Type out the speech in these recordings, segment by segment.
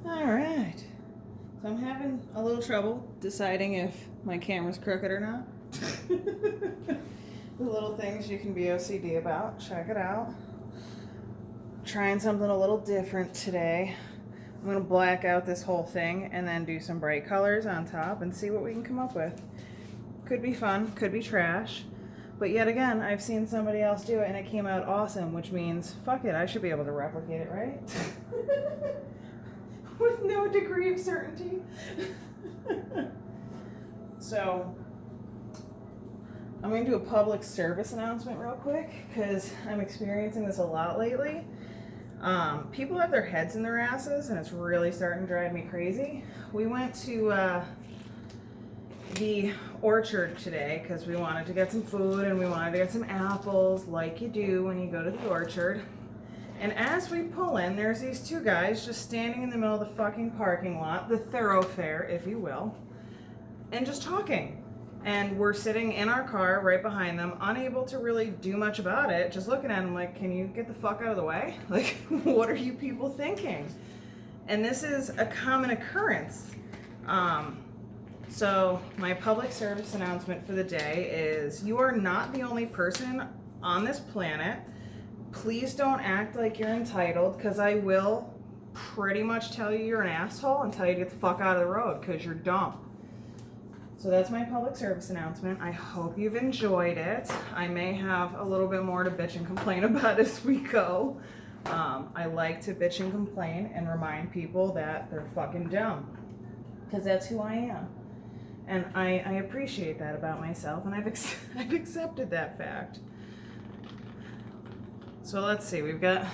All right. So I'm having a little trouble deciding if my camera's crooked or not. The little things you can be OCD about. Check it out. Trying something a little different today. I'm going to black out this whole thing and then do some bright colors on top and see what we can come up with. Could be fun, could be trash. But yet again, I've seen somebody else do it and it came out awesome, which means, fuck it, I should be able to replicate it, right? With no degree of certainty. So, I'm going to do a public service announcement real quick because I'm experiencing this a lot lately. People have their heads in their asses and it's really starting to drive me crazy. We went to the orchard today because we wanted to get some food and we wanted to get some apples like you do when you go to the orchard. And as we pull in, there's these two guys just standing in the middle of the fucking parking lot, the thoroughfare, if you will, and just talking. And we're sitting in our car right behind them, unable to really do much about it, just looking at them like, can you get the fuck out of the way? Like, what are you people thinking? And this is a common occurrence. So my public service announcement for the day is you are not the only person on this planet. Please don't act like you're entitled, because I will pretty much tell you you're an asshole and tell you to get the fuck out of the road because you're dumb. So that's my public service announcement. I hope you've enjoyed it. I may have a little bit more to bitch and complain about as we go. I like to bitch and complain and remind people that they're fucking dumb, because that's who I am. And I appreciate that about myself, and I've accepted that fact. So let's see, we've got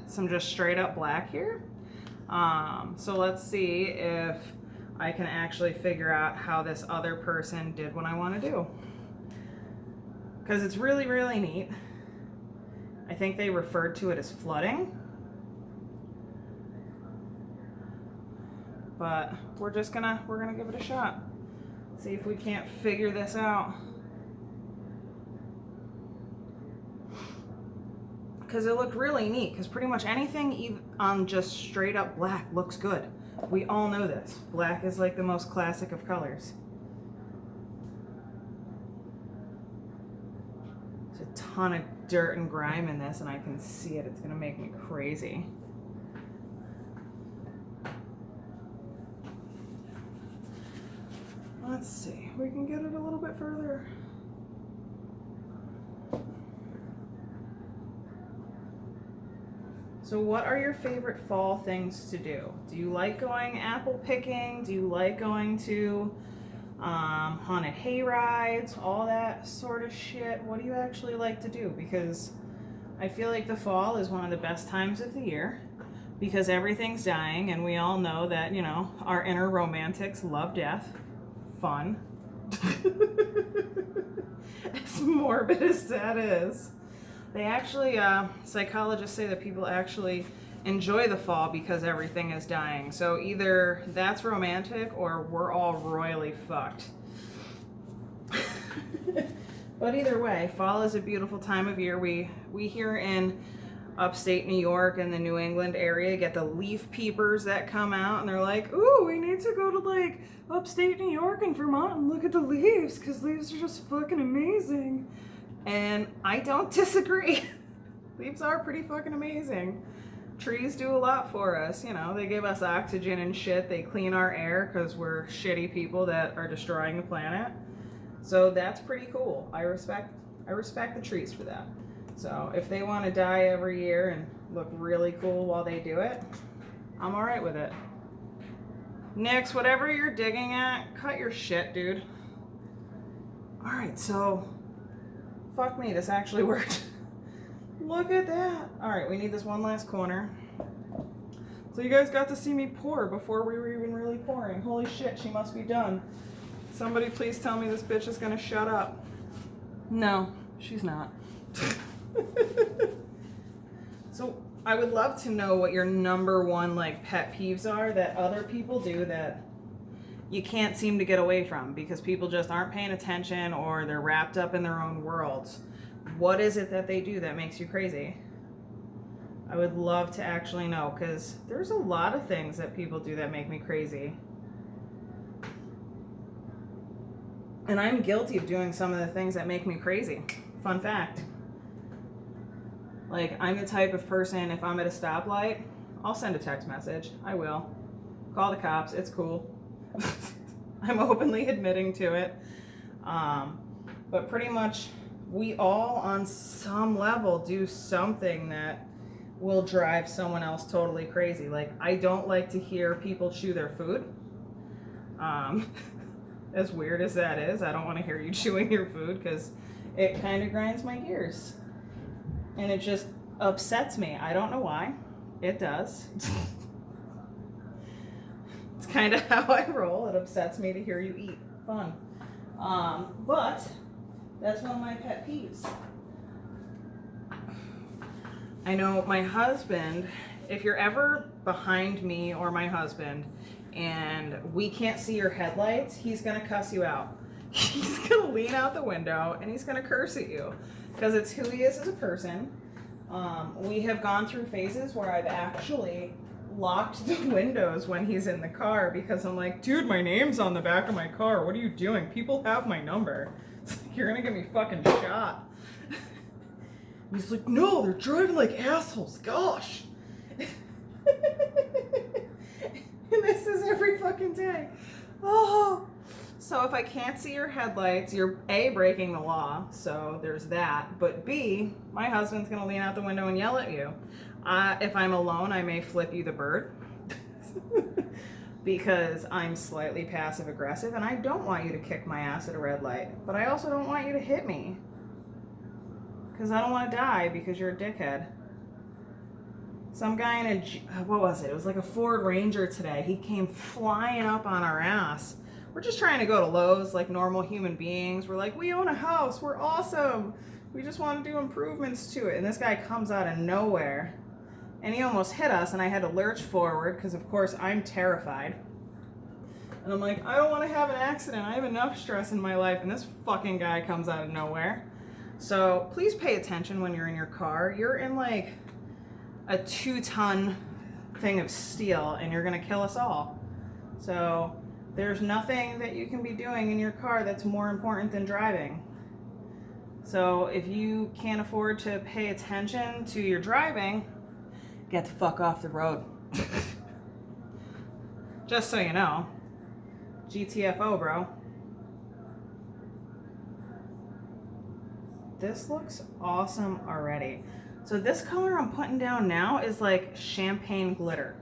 some just straight up black here. So let's see if I can actually figure out how this other person did what I want to do. Because it's really, really neat. I think they referred to it as flooding. But we're gonna give it a shot. See if we can't figure this out. Because it looked really neat, because pretty much anything on just straight up black looks good. We all know this. Black is like the most classic of colors. There's a ton of dirt and grime in this and I can see it. It's gonna make me crazy. Let's see, we can get it a little bit further. So what are your favorite fall things to do? Do you like going apple picking? Do you like going to haunted hay rides? All that sort of shit. What do you actually like to do? Because I feel like the fall is one of the best times of the year because everything's dying and we all know that, you know, our inner romantics love death. Fun. As morbid as that is. They actually, psychologists say that people actually enjoy the fall because everything is dying. So either that's romantic or we're all royally fucked. But either way, fall is a beautiful time of year. We here in upstate New York and the New England area get the leaf peepers that come out and they're like, ooh, we need to go to like upstate New York and Vermont and look at the leaves because leaves are just fucking amazing. And I don't disagree. Leaves are pretty fucking amazing. Trees do a lot for us, you know. They give us oxygen and shit. They clean our air because we're shitty people that are destroying the planet. So that's pretty cool. I respect the trees for that. So if they want to die every year and look really cool while they do it, I'm all right with it. Next, whatever you're digging at, cut your shit, dude. All right, so fuck me, this actually worked. Look at that. All right, we need this one last corner. So you guys got to see me pour before we were even really pouring. Holy shit, she must be done. Somebody please tell me this bitch is gonna shut up. No, she's not. So I would love to know what your number one like pet peeves are that other people do that you can't seem to get away from because people just aren't paying attention or they're wrapped up in their own worlds. What is it that they do that makes you crazy? I would love to actually know, because there's a lot of things that people do that make me crazy. And I'm guilty of doing some of the things that make me crazy. Fun fact. Like, I'm the type of person, if I'm at a stoplight, I'll send a text message. I will. Call the cops. It's cool. I'm openly admitting to it. But pretty much, we all, on some level, do something that will drive someone else totally crazy. Like, I don't like to hear people chew their food. As weird as that is, I don't want to hear you chewing your food because it kind of grinds my gears. And it just upsets me. I don't know why. It does. It's kind of how I roll. It upsets me to hear you eat. Fun. But that's one of my pet peeves. I know my husband, if you're ever behind me or my husband and we can't see your headlights, he's going to cuss you out. He's going to lean out the window and he's going to curse at you because it's who he is as a person. We have gone through phases where I've actually locked the windows when he's in the car because I'm like, dude, my name's on the back of my car. What are you doing? People have my number. You're going to get me fucking shot. He's like, no, they're driving like assholes. Gosh. And this is every fucking day. Oh. So if I can't see your headlights, you're A, breaking the law. So there's that. But B, my husband's going to lean out the window and yell at you. If I'm alone, I may flip you the bird. Because I'm slightly passive aggressive and I don't want you to kick my ass at a red light. But I also don't want you to hit me. Because I don't want to die because you're a dickhead. Some guy in a, what was it? It was like a Ford Ranger today. He came flying up on our ass. We're just trying to go to Lowe's like normal human beings. We're like, we own a house. We're awesome. We just want to do improvements to it. And this guy comes out of nowhere. And he almost hit us. And I had to lurch forward because, of course, I'm terrified. And I'm like, I don't want to have an accident. I have enough stress in my life. And this fucking guy comes out of nowhere. So please pay attention when you're in your car. You're in like a 2-ton thing of steel and you're going to kill us all. So there's nothing that you can be doing in your car that's more important than driving. So if you can't afford to pay attention to your driving, get the fuck off the road. Just so you know. GTFO, bro. This looks awesome already. So this color I'm putting down now is like champagne glitter.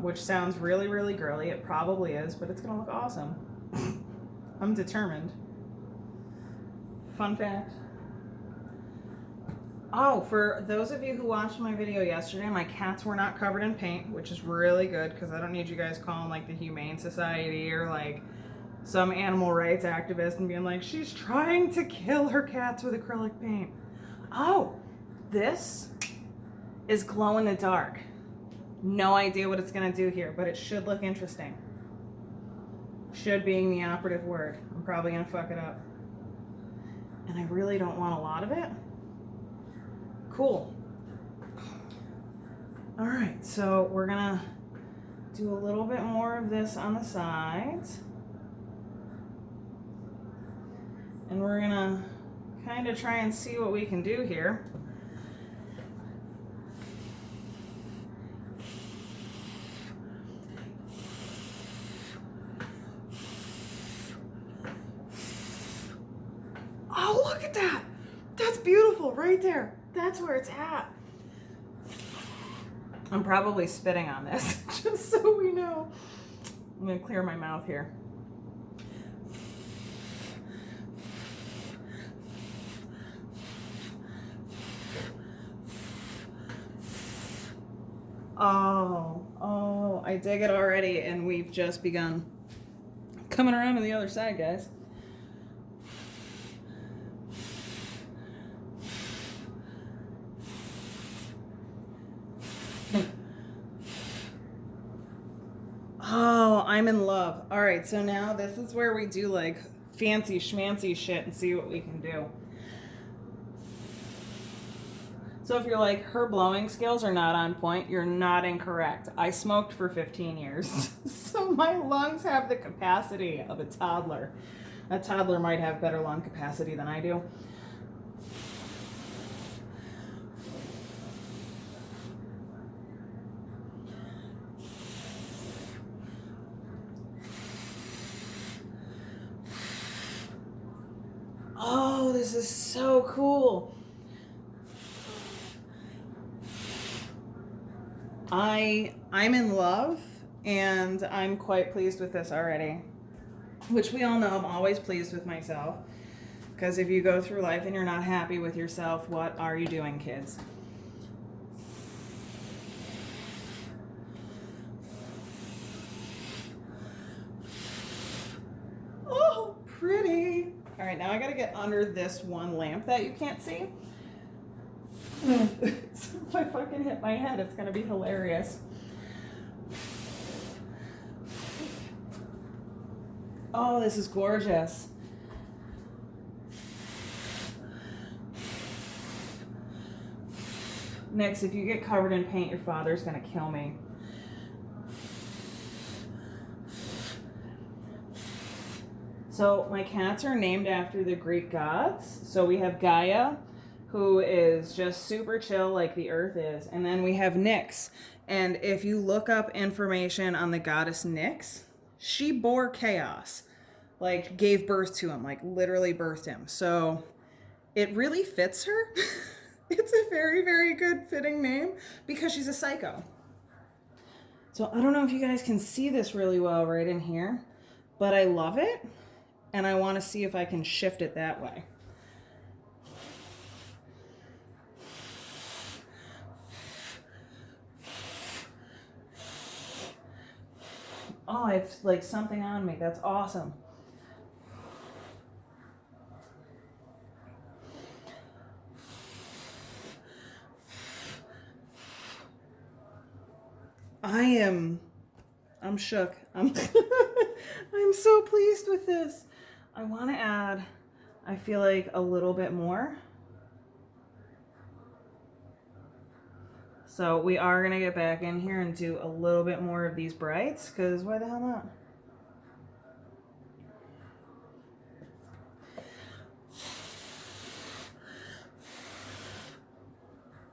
Which sounds really, really girly. It probably is, but it's gonna look awesome. I'm determined. Fun fact. Oh, for those of you who watched my video yesterday, my cats were not covered in paint, which is really good because I don't need you guys calling like the Humane Society or like some animal rights activist and being like, she's trying to kill her cats with acrylic paint. Oh, this is glow in the dark. No idea what it's going to do here, but it should look interesting. Should being the operative word. I'm probably going to fuck it up. And I really don't want a lot of it. Cool. All right, so we're going to do a little bit more of this on the sides. And we're going to kind of try and see what we can do here. Oh, look at that. That's beautiful right there. That's where it's at. I'm probably spitting on this, just so we know. I'm going to clear my mouth here. Oh, I dig it already, and we've just begun. Coming around on the other side, guys. Oh, I'm in love. All right, so now this is where we do like fancy schmancy shit and see what we can do. So if you're like, her blowing skills are not on point, you're not incorrect. I smoked for 15 years. So my lungs have the capacity of a toddler. A toddler might have better lung capacity than I do. Oh, this is so cool. I'm in love, and I'm quite pleased with this already. Which we all know I'm always pleased with myself. Because if you go through life and you're not happy with yourself, what are you doing, kids? Oh, pretty. All right, now I gotta get under this one lamp that you can't see. So if I fucking hit my head, it's gonna be hilarious. Oh, this is gorgeous. Nix, if you get covered in paint, your father's gonna kill me. So my cats are named after the Greek gods. So we have Gaia, who is just super chill like the earth is. And then we have Nyx. And if you look up information on the goddess Nyx, she bore chaos. Like, gave birth to him, like literally birthed him. So it really fits her. It's a very, very good fitting name because she's a psycho. So I don't know if you guys can see this really well right in here, but I love it. And I want to see if I can shift it that way. Oh, it's like something on me. That's awesome. I'm shook. I'm so pleased with this. I want to add, I feel like a little bit more. So we are going to get back in here and do a little bit more of these brights, because why the hell not?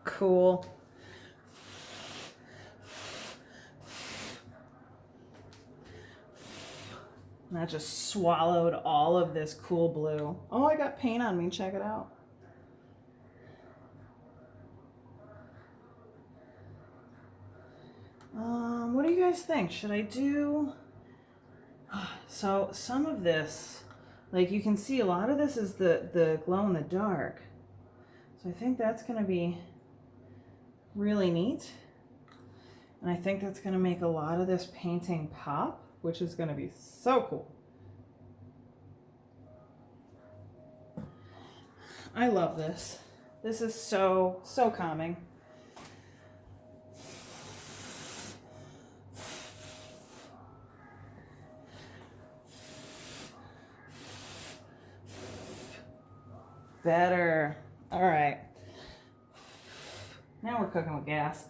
Cool. And that just swallowed all of this cool blue. Oh, I got paint on me. Check it out. What do you guys think? Should I do... So some of this, like you can see a lot of this is the glow in the dark. So I think that's going to be really neat. And I think that's going to make a lot of this painting pop, which is going to be so cool. I love this. This is so calming. Better. All right. Now we're cooking with gas.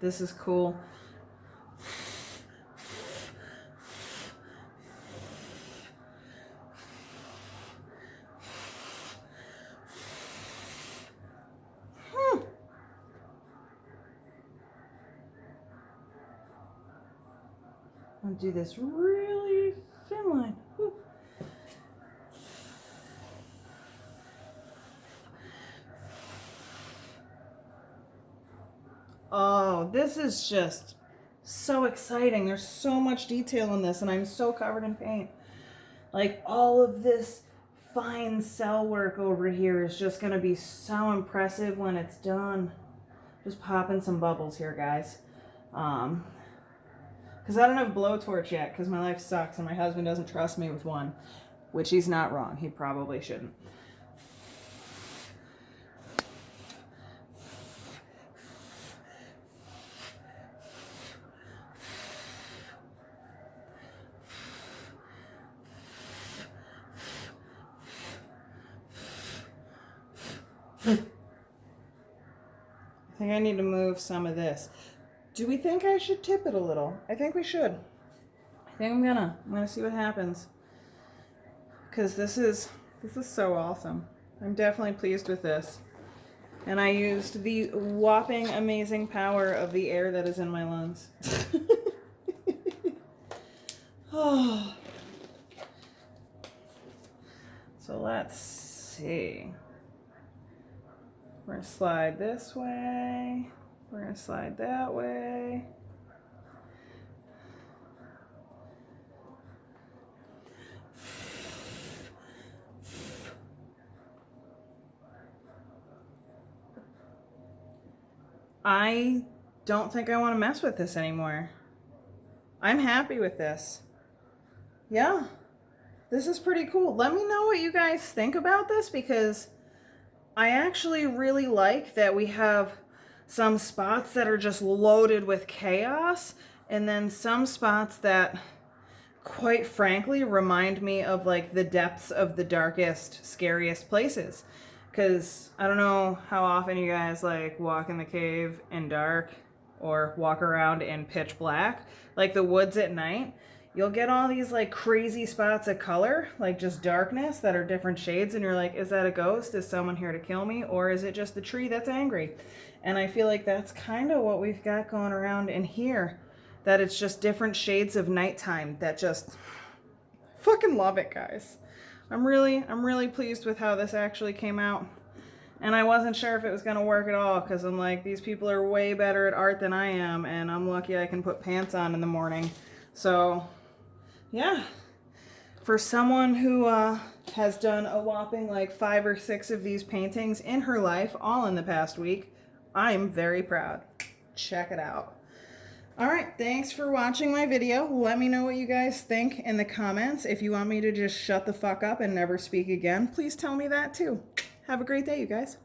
This is cool. I'll do this really thin line. Whew. Oh, this is just so exciting. There's so much detail in this, and I'm so covered in paint. Like, all of this fine cell work over here is just going to be so impressive when it's done. Just popping some bubbles here, guys. Because I don't have a blowtorch yet, because my life sucks, and my husband doesn't trust me with one. Which he's not wrong. He probably shouldn't. I think I need to move some of this. Do we think I should tip it a little? I think we should. I think I'm gonna see what happens. Because this is so awesome. I'm definitely pleased with this. And I used the whopping amazing power of the air that is in my lungs. Oh. So let's see. We're gonna slide this way. We're gonna slide that way. I don't think I want to mess with this anymore. I'm happy with this. Yeah, this is pretty cool. Let me know what you guys think about this, because I actually really like that we have some spots that are just loaded with chaos, and then some spots that, quite frankly, remind me of like the depths of the darkest, scariest places. Because I don't know how often you guys like walk in the cave in dark or walk around in pitch black, like the woods at night. You'll get all these like crazy spots of color, like just darkness that are different shades, and you're like, is that a ghost? Is someone here to kill me? Or is it just the tree that's angry? And I feel like that's kind of what we've got going around in here, that it's just different shades of nighttime that just fucking love it, guys. I'm really pleased with how this actually came out. And I wasn't sure if it was going to work at all, because I'm like, these people are way better at art than I am, and I'm lucky I can put pants on in the morning. So, yeah. For someone who has done a whopping like 5 or 6 of these paintings in her life, all in the past week, I'm very proud. Check it out. All right, thanks for watching my video. Let me know what you guys think in the comments. If you want me to just shut the fuck up and never speak again, please tell me that too. Have a great day, you guys.